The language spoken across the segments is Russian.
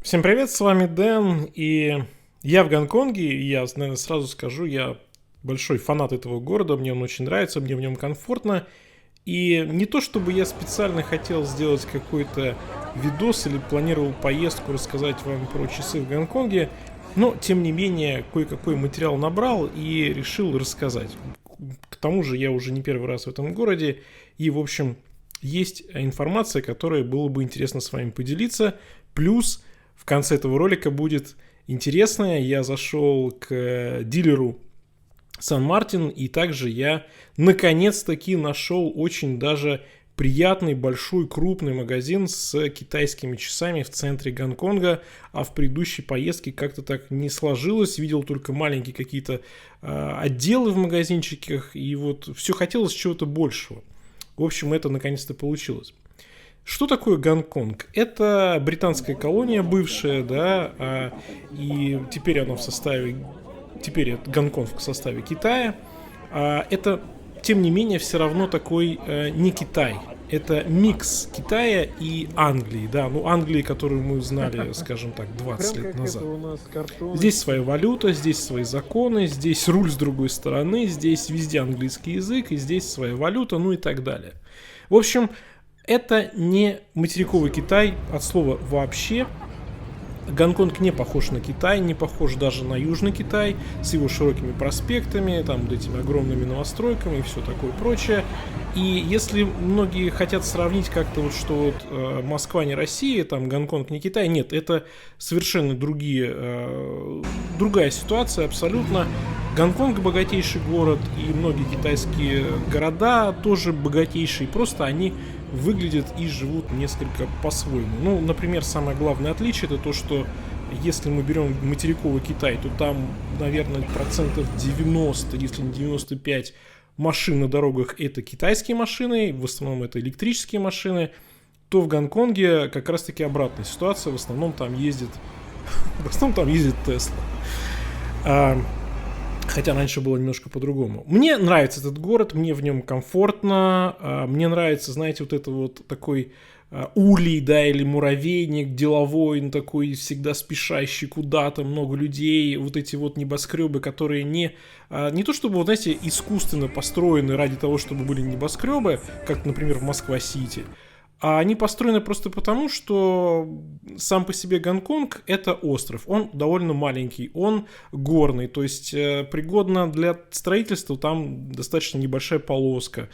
Всем привет, с вами Дэн, и я в Гонконге, и я, наверное, сразу скажу, я большой фанат этого города, мне он очень нравится, мне в нем комфортно, и не то чтобы я специально хотел сделать какой-то видос или планировал поездку, рассказать вам про часы в Гонконге, но, тем не менее, кое-какой материал набрал и решил рассказать. К тому же я уже не первый раз в этом городе, и, в общем, есть информация, которая было бы интересно с вами поделиться, плюс в конце этого ролика будет интересное. Я зашел к дилеру Сан-Мартин, и также я наконец-таки нашел очень даже приятный, большой, крупный магазин с китайскими часами в центре Гонконга, а в предыдущей поездке как-то так не сложилось, видел только маленькие какие-то отделы в магазинчиках, и вот все хотелось чего-то большего. В общем, это наконец-то получилось. Что такое Гонконг? Это британская колония бывшая, да, и теперь она в составе, теперь это Гонконг в составе Китая. Это, тем не менее, все равно такой не Китай. Это микс Китая и Англии, да, ну Англии, которую мы знали, скажем так, 20 Прям лет как назад. это у нас Здесь картоночка. своя валюта, здесь свои законы, здесь руль с другой стороны, здесь везде английский язык, и здесь своя валюта, ну и так далее. В общем, это не материковый Китай от слова вообще. Гонконг не похож на Китай, не похож даже на Южный Китай с его широкими проспектами, там вот этими огромными новостройками и все такое прочее. И если многие хотят сравнить как-то вот, что вот Москва не Россия, там Гонконг не Китай, нет, это совершенно другая ситуация абсолютно. Гонконг богатейший город, и многие китайские города тоже богатейшие, просто они выглядят и живут несколько по-своему. Ну, например, самое главное отличие это то, что если мы берем материковый Китай, то там, наверное, процентов 90, если не 95 машин на дорогах это китайские машины, в основном это электрические машины, то в Гонконге как раз-таки обратная ситуация, в основном там ездит Тесла. Хотя раньше было немножко по-другому. Мне нравится этот город, мне в нем комфортно. Мне нравится, знаете, вот это вот такой улей, да, или муравейник деловой, такой всегда спешащий куда-то, много людей. Вот эти вот небоскребы, которые не то чтобы, вот, знаете, искусственно построены ради того, чтобы были небоскребы, как, например, в Москва-Сити. А они построены просто потому, что сам по себе Гонконг это остров. Он довольно маленький, он горный, то есть пригодно для строительства, там достаточно небольшая полоска.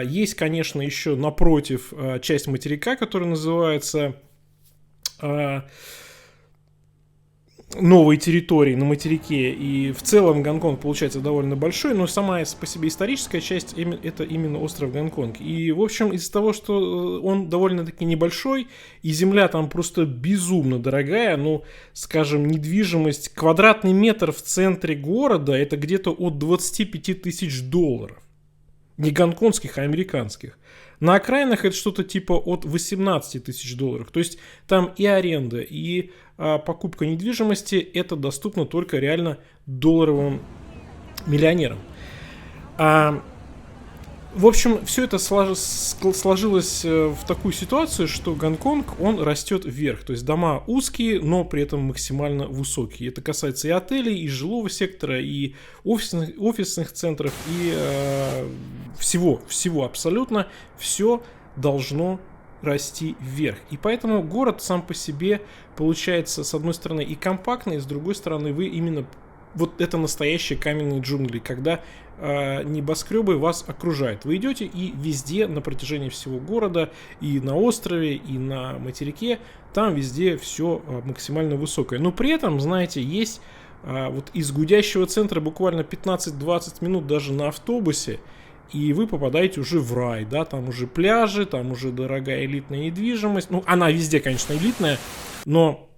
Есть, конечно, еще напротив часть материка, которая называется новой территории на материке, и в целом Гонконг получается довольно большой, но сама по себе историческая часть это именно остров Гонконг. И, в общем, из-за того, что он довольно-таки небольшой, и земля там просто безумно дорогая, ну, скажем, недвижимость, квадратный метр в центре города, это где-то от 25 тысяч долларов. Не гонконгских, а американских. На окраинах это что-то типа от 18 тысяч долларов. То есть там и аренда, и покупка недвижимости это доступно только реально долларовым миллионерам. В общем, все это сложилось в такую ситуацию, что Гонконг, он растет вверх. То есть дома узкие, но при этом максимально высокие. Это касается и отелей, и жилого сектора, и офисных центров, и всего абсолютно. Все должно расти вверх. И поэтому город сам по себе получается, с одной стороны, и компактный, с другой стороны, вы именно... Вот это настоящие каменные джунгли, когда небоскребы вас окружают. Вы идете и везде на протяжении всего города, и на острове, и на материке, там везде все максимально высокое. Но при этом, знаете, есть вот из гудящего центра буквально 15-20 минут даже на автобусе, и вы попадаете уже в рай, да, там уже пляжи, там уже дорогая элитная недвижимость. Ну, она везде, конечно, элитная, но...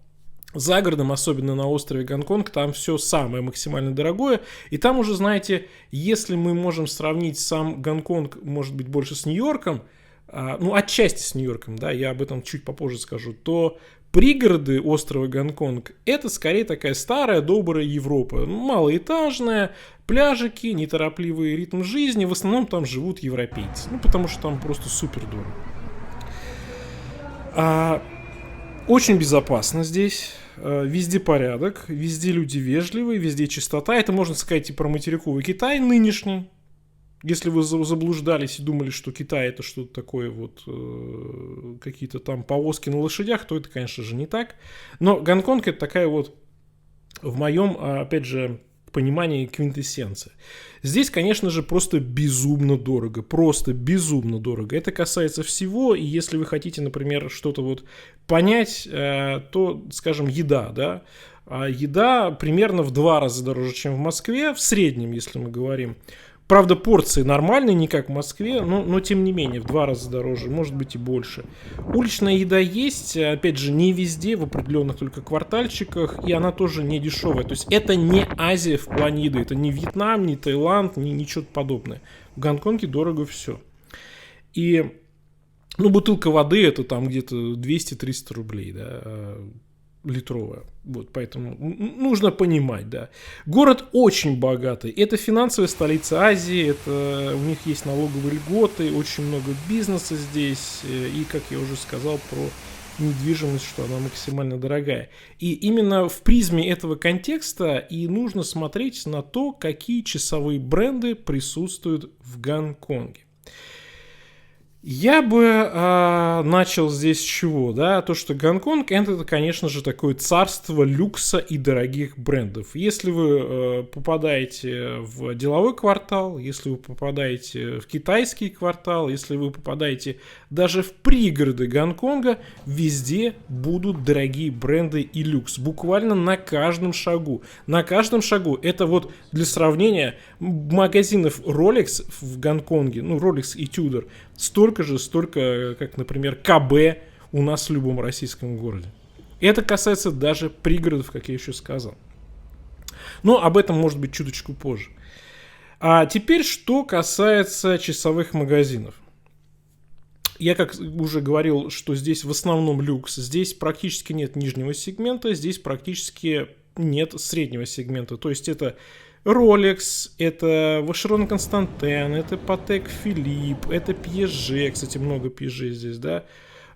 За городом, особенно на острове Гонконг, там все самое максимально дорогое. И там уже, знаете, если мы можем сравнить сам Гонконг, может быть, больше с Нью-Йорком, ну, отчасти с Нью-Йорком, да, я об этом чуть попозже скажу, то пригороды острова Гонконг это скорее такая старая добрая Европа. Малоэтажная, пляжики, неторопливый ритм жизни. В основном там живут европейцы. Ну, потому что там просто супер дорого. Очень безопасно здесь, везде порядок, везде люди вежливые, везде чистота. Это можно сказать и про материковый Китай нынешний. Если вы заблуждались и думали, что Китай это что-то такое, вот какие-то там повозки на лошадях, то это, конечно же, не так. Но Гонконг это такая вот, в моем, опять же, понимании квинтэссенция. Здесь, конечно же, просто безумно дорого. Просто безумно дорого. Это касается всего. И если вы хотите, например, что-то вот понять, то, скажем, еда, да. Еда примерно в 2 раза дороже, чем в Москве. В среднем, если мы говорим. Правда, порции нормальные, не как в Москве, но тем не менее, в 2 раза дороже, может быть и больше. Уличная еда есть, опять же, не везде, в определенных только квартальчиках, и она тоже не дешевая. То есть это не Азия в плане еды, это не Вьетнам, не Таиланд, ничего подобное. В Гонконге дорого все. И, бутылка воды это там где-то 200-300 рублей, да, литровая. Вот, поэтому нужно понимать, да. Город очень богатый. Это финансовая столица Азии, это, у них есть налоговые льготы, очень много бизнеса здесь. И, как я уже сказал, про недвижимость, что она максимально дорогая. И именно в призме этого контекста и нужно смотреть на то, какие часовые бренды присутствуют в Гонконге. Я бы начал здесь с чего, да, то, что Гонконг это, конечно же, такое царство люкса и дорогих брендов. Если вы попадаете в деловой квартал, если вы попадаете в китайский квартал, если вы попадаете даже в пригороды Гонконга, везде будут дорогие бренды и люкс, буквально на каждом шагу. На каждом шагу. Это вот для сравнения магазинов Rolex в Гонконге, Rolex и Tudor, столько, как, например, КБ у нас в любом российском городе. Это касается даже пригородов, как я еще сказал. Но об этом, может быть, чуточку позже. А теперь, что касается часовых магазинов. Я, как уже говорил, что здесь в основном люкс. Здесь практически нет нижнего сегмента, здесь практически нет среднего сегмента. То есть это Rolex, это Vacheron Constantin, это Patek Philippe, это Piaget, кстати, много Piaget здесь, да.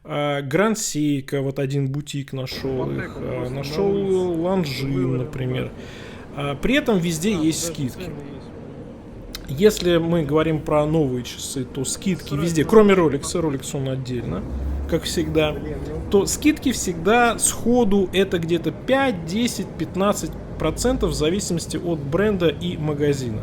Grand Seiko, вот один бутик нашел их, нашел Longines, например. При этом везде есть скидки. Если мы говорим про новые часы, то скидки везде, кроме Rolex он отдельно, как всегда, то скидки всегда сходу это где-то 5, 10, 15% в зависимости от бренда и магазина.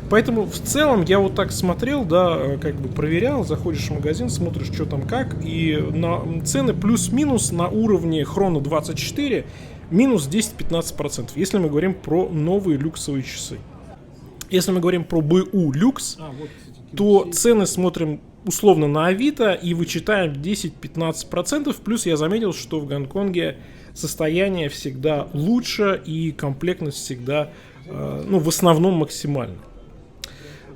Поэтому в целом я вот так смотрел, да, как бы проверял, заходишь в магазин, смотришь, что там как, и на цены плюс-минус на уровне Chrono 24 минус 10-15%, если мы говорим про новые люксовые часы. Если мы говорим про БУ люкс, то цены смотрим условно на Авито и вычитаем 10-15%. Плюс я заметил, что в Гонконге состояние всегда лучше и комплектность всегда, в основном максимальна.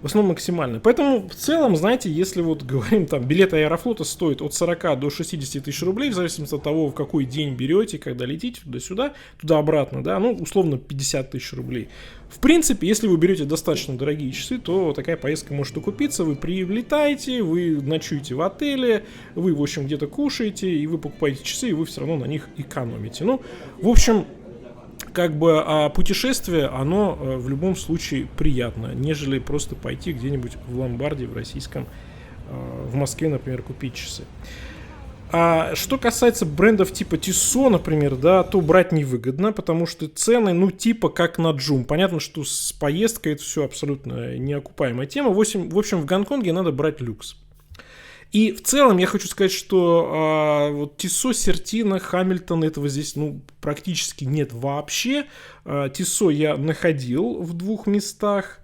В основном максимально. Поэтому в целом, знаете, если вот говорим, там билет Аэрофлота стоит от 40 до 60 тысяч рублей, в зависимости от того, в какой день берете, когда летите туда-сюда, туда-обратно, да, условно 50 тысяч рублей. В принципе, если вы берете достаточно дорогие часы, то такая поездка может окупиться, вы прилетаете, вы ночуете в отеле, вы, в общем, где-то кушаете, и вы покупаете часы, и вы все равно на них экономите. В общем, как бы путешествие, оно в любом случае приятно, нежели просто пойти где-нибудь в ломбарде в российском, в Москве, например, купить часы. А что касается брендов типа Tissot, например, да, то брать невыгодно, потому что цены, типа как на Joom. Понятно, что с поездкой это все абсолютно неокупаемая тема. В общем, в Гонконге надо брать люкс. И в целом я хочу сказать, что вот Tissot, Certina, Hamilton, этого здесь практически нет вообще. Tissot я находил в 2 местах.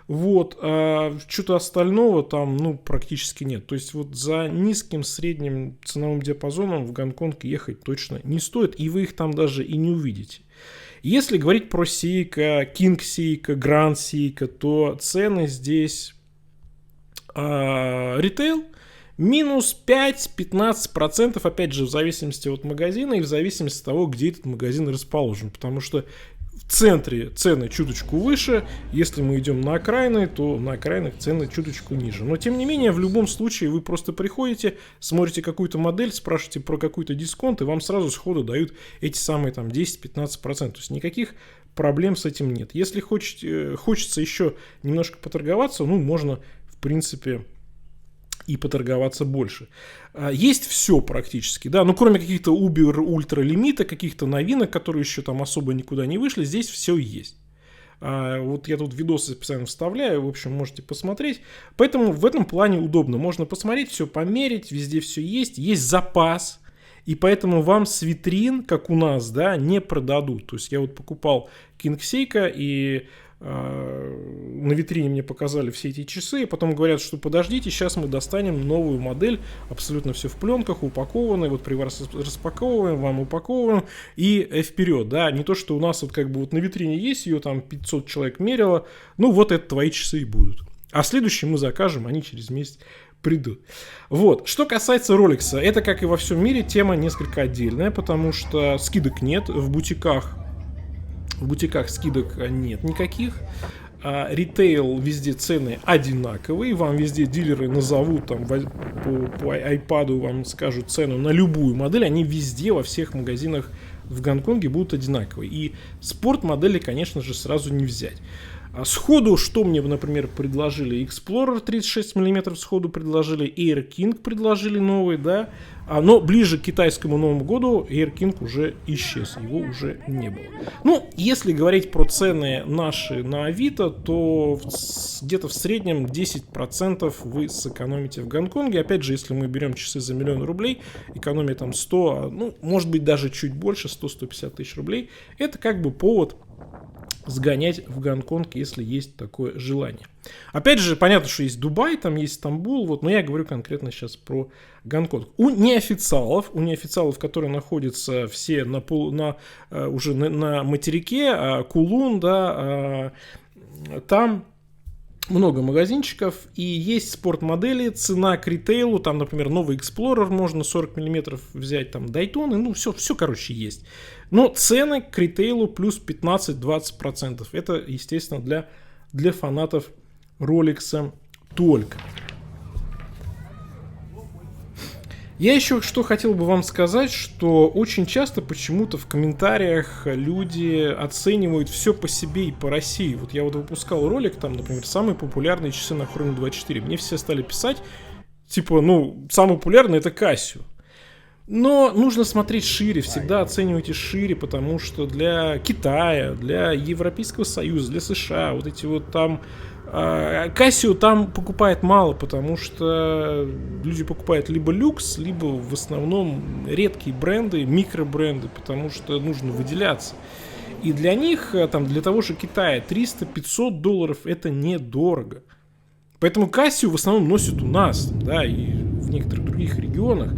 Вот, что-то остального там, практически нет. То есть вот за низким средним ценовым диапазоном в Гонконг ехать точно не стоит, и вы их там даже и не увидите. Если говорить про Seiko, King Seiko, Grand Seiko, то цены здесь ритейл минус 5-15%, опять же, в зависимости от магазина и в зависимости от того, где этот магазин расположен. Потому что В центре цены чуточку выше, если мы идем на окраины, то на окраинах цены чуточку ниже. Но тем не менее, в любом случае вы просто приходите, смотрите какую-то модель, спрашиваете про какой-то дисконт, и вам сразу сходу дают эти самые там 10-15%. То есть никаких проблем с этим нет. Если хочется еще немножко поторговаться, ну, можно, в принципе, и поторговаться больше. Есть все практически, да, ну, кроме каких-то ультра лимита, каких-то новинок, которые еще там особо никуда не вышли, здесь все есть. Вот я тут видосы специально вставляю, в общем, можете посмотреть. Поэтому в этом плане удобно. Можно посмотреть, все померить, везде все есть. Есть запас. И поэтому вам с витрин, как у нас, да, не продадут. То есть я вот покупал King Seiko, и на витрине мне показали все эти часы, и потом говорят, что подождите, сейчас мы достанем новую модель, абсолютно все в пленках, упакованные, вот при вас распаковываем, вам упаковываем, и вперед, да, не то, что у нас вот как бы вот на витрине есть, ее там 500 человек мерило, ну вот это твои часы и будут. А следующие мы закажем, они через месяц придут. Вот. Что касается Rolex, это, как и во всем мире, тема несколько отдельная, потому что скидок нет, в бутиках скидок нет никаких. Ритейл везде цены одинаковые. Вам везде дилеры назовут там по iPad вам скажут цену на любую модель. Они везде во всех магазинах в Гонконге будут одинаковые. И спорт модели, конечно же, сразу не взять. Сходу, что мне, например, предложили? Explorer 36 мм сходу предложили, Air King предложили новый, да. Но ближе к китайскому Новому году Air King уже исчез, его уже не было. Ну, если говорить про цены наши на Авито, то где-то в среднем 10% вы сэкономите в Гонконге. Опять же, если мы берем часы за 1 000 000 рублей, экономия там 100, ну, может быть даже чуть больше, 100-150 тысяч рублей, это как бы повод сгонять в Гонконг, если есть такое желание. Опять же, понятно, что есть Дубай, там есть Стамбул, вот, но я говорю конкретно сейчас про Гонконг. У неофициалов, которые находятся все уже на материке, Кулун, да, там много магазинчиков, и есть спортмодели, цена к ритейлу, там, например, новый Explorer можно 40 мм взять, там, Daytona, ну, все, короче, есть. Но цены к ритейлу плюс 15-20%. Это, естественно, для фанатов Rolex только. Я еще что хотел бы вам сказать, что очень часто почему-то в комментариях люди оценивают все по себе и по России. Вот я вот выпускал ролик, там, например, самые популярные часы на Chrono 24. Мне все стали писать, типа, ну, самый популярный это Casio. Но нужно смотреть шире, всегда оценивайте шире, потому что для Китая, для Европейского Союза, для США, вот эти вот там... Casio там покупает мало, потому что люди покупают либо люкс, либо в основном редкие бренды, микробренды, потому что нужно выделяться. И для них, там, для того же Китая, $300-500 это недорого. Поэтому Casio в основном носят у нас, да, и в некоторых других регионах.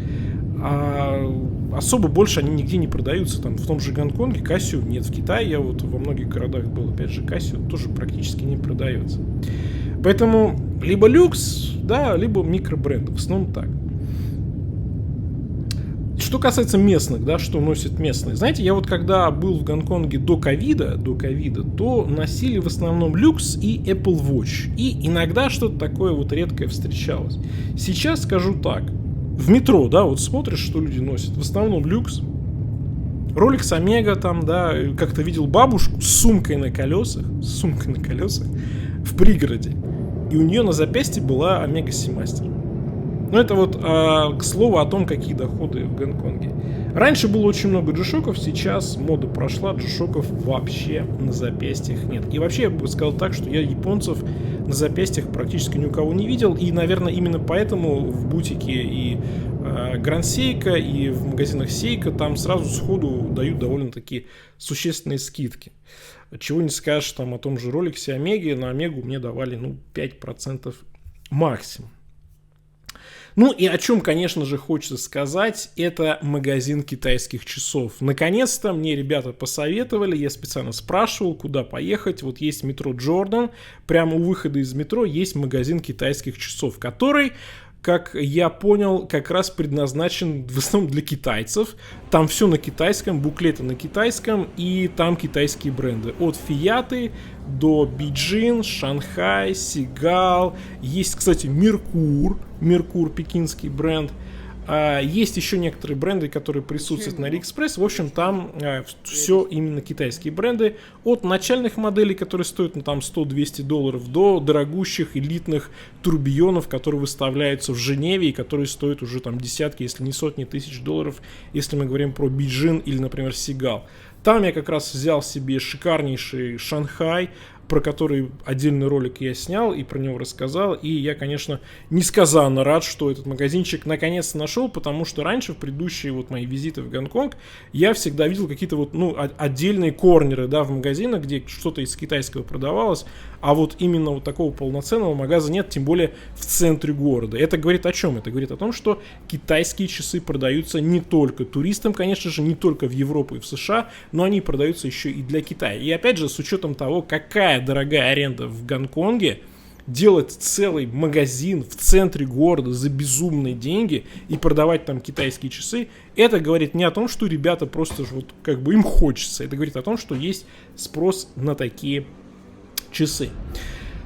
А особо больше они нигде не продаются. Там, в том же Гонконге Casio нет. В Китае я вот во многих городах был, опять же, Casio тоже практически не продается. Поэтому либо люкс, да, либо микробренд. В основном так. Что касается местных, да, что носят местные. Знаете, я вот когда был в Гонконге до ковида, то носили в основном люкс и Apple Watch. И иногда что-то такое вот редкое встречалось. Сейчас скажу так. В метро, да, вот смотришь, что люди носят. В основном люкс. Rolex Omega там, да, как-то видел бабушку с сумкой на колесах, в пригороде. И у нее на запястье была Omega Seamaster. Ну, это вот, к слову, о том, какие доходы в Гонконге. Раньше было очень много G-Shock'ов, сейчас мода прошла, G-Shock'ов вообще на запястьях нет. И вообще, я бы сказал так, что я японцев на запястьях практически ни у кого не видел. И, наверное, именно поэтому в бутике и Grand Seiko, и в магазинах Seiko там сразу сходу дают довольно-таки существенные скидки. Чего не скажешь там о том же Rolex Omega. На Omega мне давали, 5% максимум. Ну и о чем, конечно же, хочется сказать, это магазин китайских часов. Наконец-то мне ребята посоветовали, я специально спрашивал, куда поехать. Вот есть метро Джордан, прямо у выхода из метро есть магазин китайских часов, который как я понял, как раз предназначен в основном для китайцев. Там все на китайском, буклеты на китайском, и там китайские бренды. От Фиаты до Биджин, Шанхай, Сигал. Есть, кстати, Меркур, пекинский бренд. Есть еще некоторые бренды, которые присутствуют на AliExpress. В общем, там все именно китайские бренды. От начальных моделей, которые стоят там $100-200, до дорогущих элитных турбионов, которые выставляются в Женеве и которые стоят уже там десятки, если не сотни тысяч долларов, если мы говорим про Биджин или, например, Сигал. Там я как раз взял себе шикарнейший Шанхай, про который отдельный ролик я снял и про него рассказал. И я, конечно, несказанно рад, что этот магазинчик наконец-то нашел, потому что раньше, в предыдущие вот мои визиты в Гонконг, я всегда видел какие-то вот, отдельные корнеры, да, в магазинах, где что-то из китайского продавалось, а вот именно вот такого полноценного магаза нет, тем более в центре города. Это говорит о чем? Это говорит о том, что китайские часы продаются не только туристам, конечно же, не только в Европу и в США, но они продаются еще и для Китая. И опять же, с учетом того, какая дорогая аренда в Гонконге, делать целый магазин в центре города за безумные деньги и продавать там китайские часы, это говорит не о том, что ребята просто вот как бы им хочется, это говорит о том, что есть спрос на такие часы.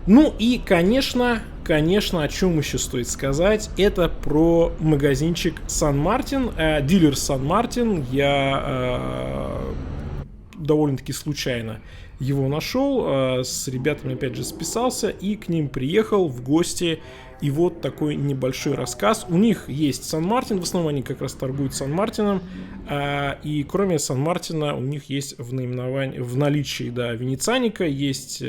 Ну и, конечно, о чем еще стоит сказать, это про магазинчик Сан Мартин, дилер Сан Мартин. Я довольно-таки случайно его нашел, с ребятами опять же списался и к ним приехал в гости. И вот такой небольшой рассказ. У них есть Сан Мартин, в основном они как раз торгуют Сан Мартином. И кроме Сан Мартина у них есть в наличии, да, Венецианика, есть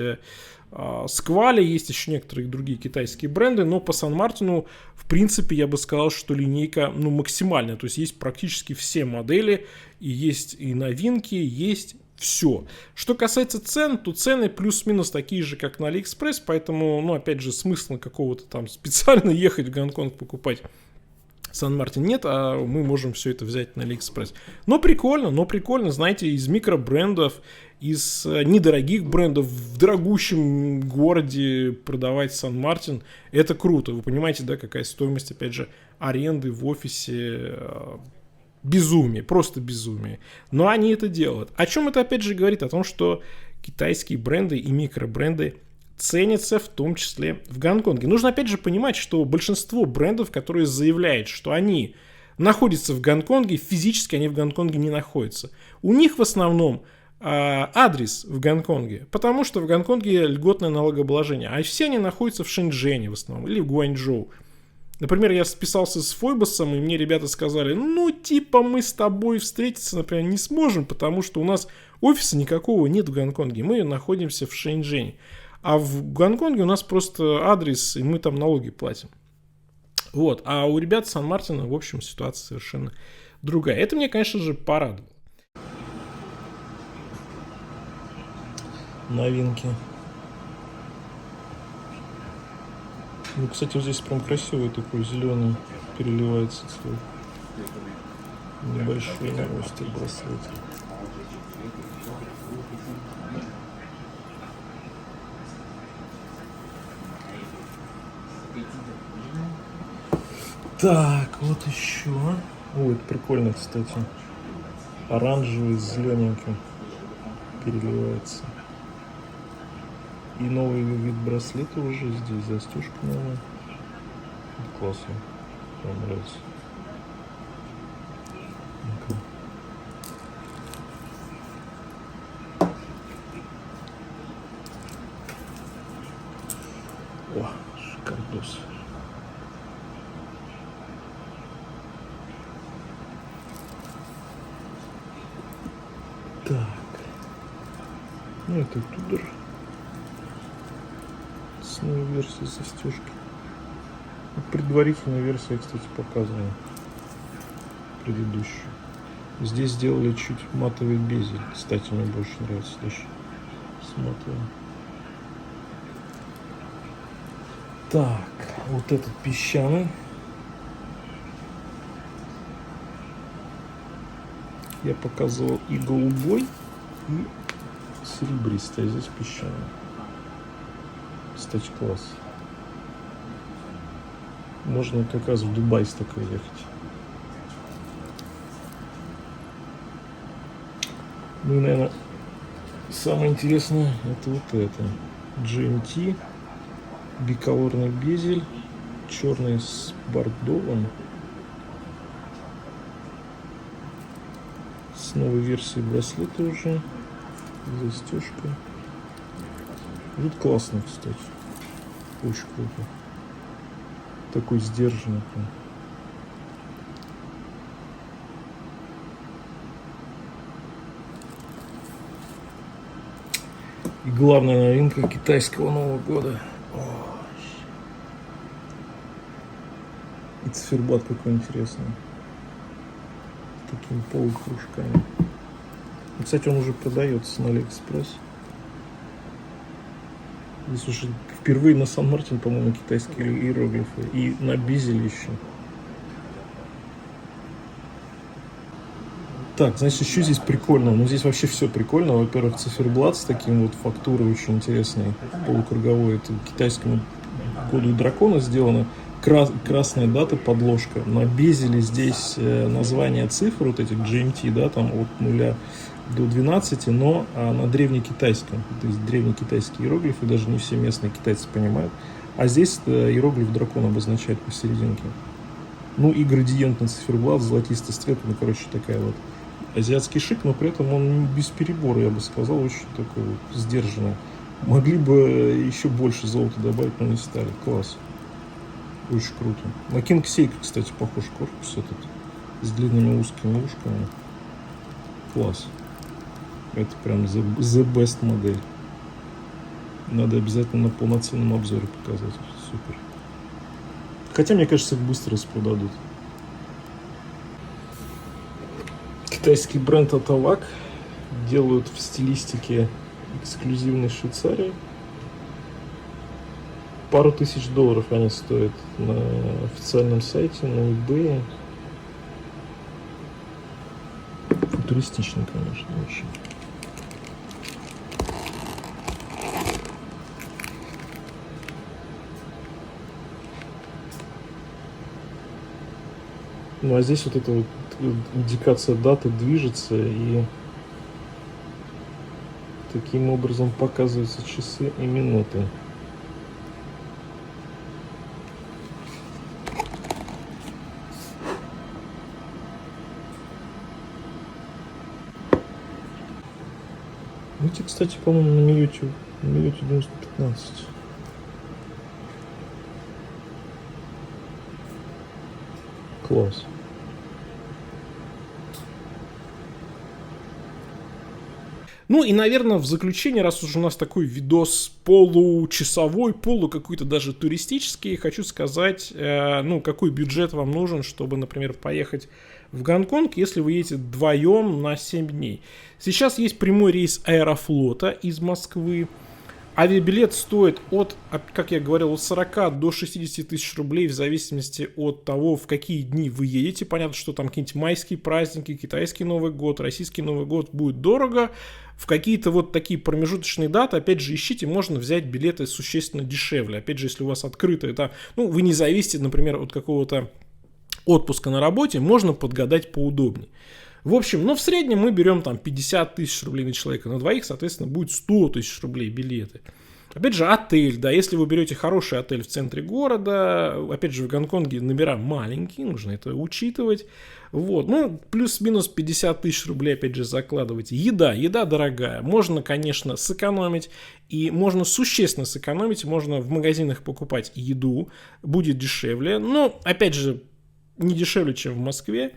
Сквали, есть еще некоторые другие китайские бренды, но по Сан Мартину, в принципе, я бы сказал, что линейка, максимальная, то есть есть практически все модели, и есть и новинки, есть все. Что касается цен, то цены плюс-минус такие же, как на AliExpress, поэтому, опять же, смысла какого-то там специально ехать в Гонконг покупать Сан Мартин нет, а мы можем все это взять на AliExpress. Но прикольно, знаете, из микробрендов, из недорогих брендов в дорогущем городе продавать Сан Мартин, это круто. Вы понимаете, да, какая стоимость, опять же, аренды в офисе. Безумие, просто безумие. Но они это делают. О чем это опять же говорит? О том, что китайские бренды и микробренды ценятся в том числе в Гонконге. Нужно опять же понимать, что большинство брендов, которые заявляют, что они находятся в Гонконге, физически они в Гонконге не находятся. У них в основном адрес в Гонконге, потому что в Гонконге льготное налогообложение, а все они находятся в Шэньчжэне в основном или в Гуанчжоу. Например, я списался с Фойбосом, и мне ребята сказали, мы с тобой встретиться, например, не сможем, потому что у нас офиса никакого нет в Гонконге, мы находимся в Шэньчжэне. А в Гонконге у нас просто адрес, и мы там налоги платим. Вот, а у ребят Сан Мартина, в общем, ситуация совершенно другая. Это мне, конечно же, порадовало. Новинки. Кстати, вот здесь прям красивый такой зеленый переливается цвет. Небольшой новости браслет. Так, вот еще. Ой, это прикольно, кстати. Оранжевый с зелененьким переливается. И новый вид браслета уже здесь, застежка новая. Классно. Мне нравится. О, шикардос. Так. Это тудор. Новая версия застежки. Предварительная версия, я, кстати, показывал предыдущую. Здесь сделали чуть матовый безель. Кстати, мне больше нравится даже с матовым. Так, вот этот песчаный. Я показывал и голубой, и серебристый, а здесь песчаный. Кстати, класс. Можно как раз в Дубай с такой ехать. Ну и, наверное, самое интересное это вот это. GMT, биколорный безель, черный с бордовым. С новой версией браслета уже. Застежка. Тут классно, кстати. Очень круто. Такой сдержанный прям. И главная новинка китайского Нового года. И циферблат какой интересный. Такими полукружками. И, кстати, он уже продается на Алиэкспресс. Здесь уже впервые на Сан-Мартин, по-моему, китайские иероглифы. И на безеле еще. Так, значит, еще здесь прикольно. Ну, здесь вообще все прикольно. Во-первых, циферблат с таким вот фактурой очень интересной, полукруговой. Это китайскому коду дракона сделано. Красная дата, подложка. На безеле здесь название цифр, вот этих GMT, да, там от 0 до 12, но на древнекитайском. То есть древнекитайские иероглифы, даже не все местные китайцы понимают. А здесь иероглиф дракон обозначает посерединке. Ну и градиентный циферблат, золотистый цвет, ну, короче, такая вот азиатский шик, но при этом он без перебора, я бы сказал, очень такой вот сдержанный. Могли бы еще больше золота добавить, но не стали. Класс. Очень круто. На King Seiko, кстати, похож корпус этот. С длинными узкими ушками. Класс. Это прям the best модель. Надо обязательно на полноценном обзоре показать. Супер. Хотя, мне кажется, их быстро распродадут. Китайский бренд Atavac делают в стилистике эксклюзивной Швейцарии. Пару тысяч долларов они стоят на официальном сайте, на eBay. Футуристично, конечно, очень. Ну а здесь вот эта вот индикация даты движется, и таким образом показываются часы и минуты. Эти, кстати, по-моему, на Миюте 915. Класс. Ну и, наверное, в заключение, раз уж у нас такой видос получасовой, какой-то даже туристический, хочу сказать, ну, какой бюджет вам нужен, чтобы, например, поехать в Гонконг, если вы едете вдвоем на 7 дней. Сейчас есть прямой рейс Аэрофлота из Москвы. Авиабилет стоит от, как я говорил, от 40 до 60 тысяч рублей в зависимости от того, в какие дни вы едете. Понятно, что там какие-нибудь майские праздники, китайский Новый год, российский Новый год будет дорого. В какие-то вот такие промежуточные даты, опять же, ищите, можно взять билеты существенно дешевле. Опять же, если у вас открыто это, ну, вы не зависите, например, от какого-то отпуска на работе, можно подгадать поудобнее. В общем, ну в среднем мы берем там 50 тысяч рублей на человека, на двоих, соответственно, будет 100 тысяч рублей билеты. Опять же, отель, да, если вы берете хороший отель в центре города, опять же, в Гонконге номера маленькие, нужно это учитывать. Вот, ну, плюс-минус 50 тысяч рублей, опять же, закладывайте. Еда дорогая, можно, конечно, сэкономить, и можно существенно сэкономить, можно в магазинах покупать еду, будет дешевле, но, опять же, не дешевле, чем в Москве.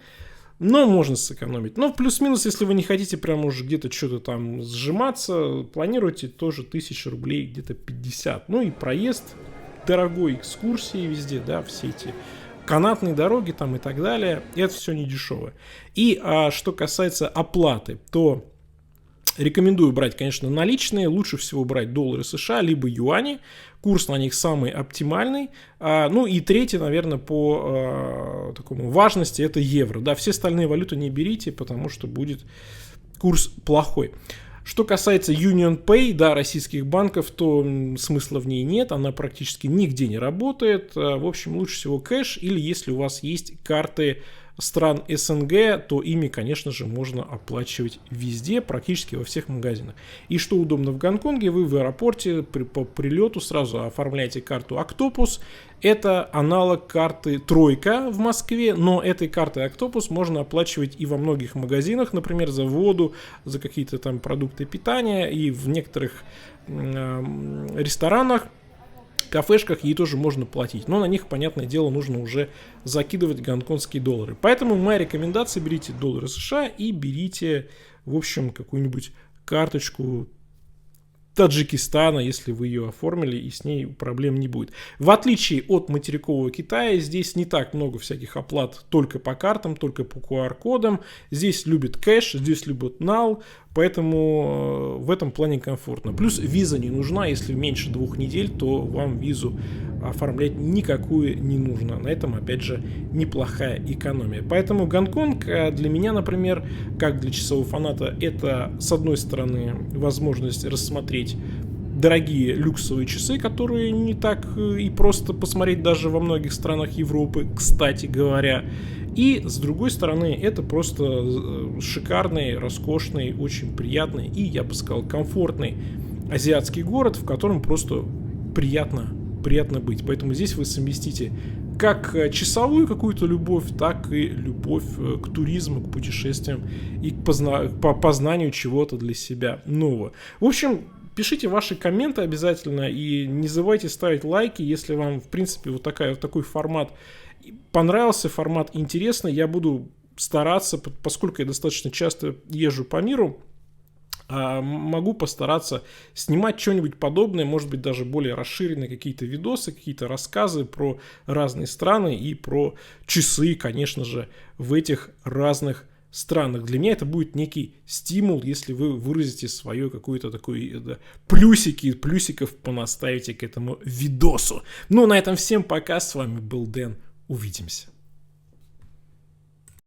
Но можно сэкономить. Но плюс-минус, если вы не хотите прям уже где-то что-то там сжиматься, планируйте тоже 1000 рублей, где-то 50. Ну и проезд, дорогой, экскурсии везде, да, все эти канатные дороги там и так далее. Это все не дешевое. И что касается оплаты, то рекомендую брать, конечно, наличные. Лучше всего брать доллары США, либо юани. Курс на них самый оптимальный. Ну и третий, наверное, по такому важности, это евро. Да, все остальные валюты не берите, потому что будет курс плохой. Что касается UnionPay, да, российских банков, то смысла в ней нет, она практически нигде не работает. В общем, лучше всего кэш, или если у вас есть карты стран СНГ, то ими, конечно же, можно оплачивать везде, практически во всех магазинах. И что удобно в Гонконге, вы в аэропорте по прилету сразу оформляете карту Octopus. Это аналог карты Тройка в Москве, но этой картой Octopus можно оплачивать и во многих магазинах, например, за воду, за какие-то там продукты питания, и в некоторых ресторанах, кафешках ей тоже можно платить, но на них, понятное дело, нужно уже закидывать гонконгские доллары. Поэтому моя рекомендация: берите доллары США и берите, в общем, какую-нибудь карточку Таджикистана, если вы ее оформили, и с ней проблем не будет. В отличие от материкового Китая, здесь не так много всяких оплат только по картам, только по QR-кодам. Здесь любят кэш, здесь любят NAL, поэтому в этом плане комфортно. Плюс виза не нужна, если меньше 2 недель, то вам визу оформлять никакую не нужно. На этом, опять же, неплохая экономия. Поэтому Гонконг для меня, например, как для часового фаната, это, с одной стороны, возможность рассмотреть дорогие люксовые часы, которые не так и просто посмотреть даже во многих странах Европы, кстати говоря. И с другой стороны, это просто шикарный, роскошный, очень приятный и, я бы сказал, комфортный азиатский город, в котором просто приятно быть. Поэтому здесь вы совместите как часовую какую-то любовь, так и любовь к туризму, к путешествиям и к познанию чего-то для себя нового. В общем, пишите ваши комменты обязательно и не забывайте ставить лайки, если вам, в принципе, вот такой формат понравился, формат интересный. Я буду стараться, поскольку я достаточно часто езжу по миру, могу постараться снимать что-нибудь подобное, может быть, даже более расширенные какие-то видосы, какие-то рассказы про разные страны и про часы, конечно же, в этих разных странах. Для меня это будет некий стимул, если вы выразите свое какое-то такое плюсиков понаставите к этому видосу. Ну, на этом всем пока. С вами был Дэн. Увидимся.